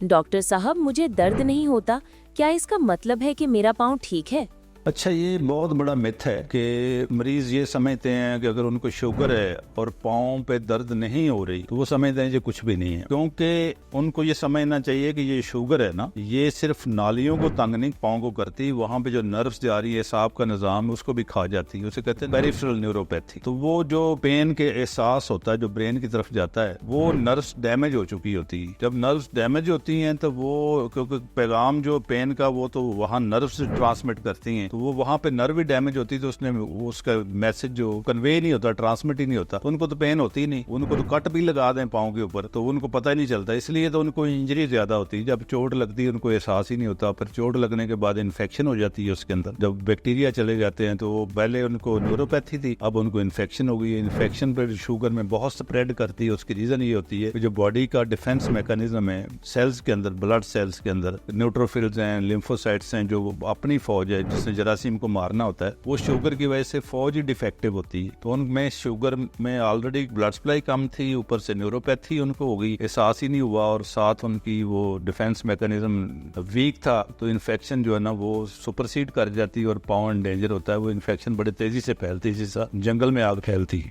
Doctor साहब, मुझे दर्द नहीं होता, क्या इसका मतलब है कि मेरा पाँव ठीक है? अच्छा, ये बहुत बड़ा मिथ है कि मरीज ये समझते हैं कि अगर उनको शुगर है और पाँव पे दर्द नहीं हो रही तो वो समझते हैं ये कुछ भी नहीं है, क्योंकि उनको ये समझना चाहिए कि ये शुगर है ना, ये सिर्फ नालियों को तंग नहीं पाँव को करती, वहाँ पे जो नर्व्स जा रही है, सांप का निजाम, उसको भी खा जाती है। उसे कहते हैं पेरिफेरल न्यूरोपैथी। तो वो जो पेन के एहसास होता है जो ब्रेन की तरफ जाता है, वो नर्व्स डैमेज हो चुकी होती है। जब नर्व्स डैमेज होती हैं तो वो, क्योंकि पैगाम जो पेन का वो तो वहाँ नर्व्स ट्रांसमिट करती हैं, तो वो वहाँ पे नर्व भी डैमेज होती है, तो उसने उसका मैसेज जो कन्वे नहीं होता, ट्रांसमिट ही नहीं होता, तो उनको तो पेन होती ही नहीं। उनको तो कट भी लगा दें पाँव के ऊपर तो उनको पता ही नहीं चलता, इसलिए तो उनको इंजरी ज्यादा होती है। जब चोट लगती है उनको एहसास ही नहीं होता, फिर चोट लगने के बाद इन्फेक्शन हो जाती है उसके अंदर। जब बैक्टीरिया चले जाते हैं तो वो पहले उनको न्यूरोपैथी थी, अब उनको इन्फेक्शन हो गई है। इन्फेक्शन पर शुगर में बहुत स्प्रेड करती है। उसकी रीजन ये होती है कि जो बॉडी का डिफेंस मैकेनिज्म है, सेल्स के अंदर, ब्लड सेल्स के अंदर न्यूट्रोफिल्स हैं, लिम्फोसाइट्स हैं, जो अपनी फौज है जिसने जरासीम को मारना होता है, वो शुगर की वजह से फौज ही डिफेक्टिव होती है। तो उनमें शुगर में ऑलरेडी ब्लड सप्लाई कम थी, ऊपर से न्यूरोपैथी उनको हो गई, एहसास ही नहीं हुआ, और साथ उनकी वो डिफेंस मैकेनिज्म वीक था, तो इन्फेक्शन जो है ना वो सुपरसीड कर जाती है और पाँव एंडेंजर होता है। वो इन्फेक्शन बड़े तेजी से फैलती है, जैसा जंगल में आग फैलती है।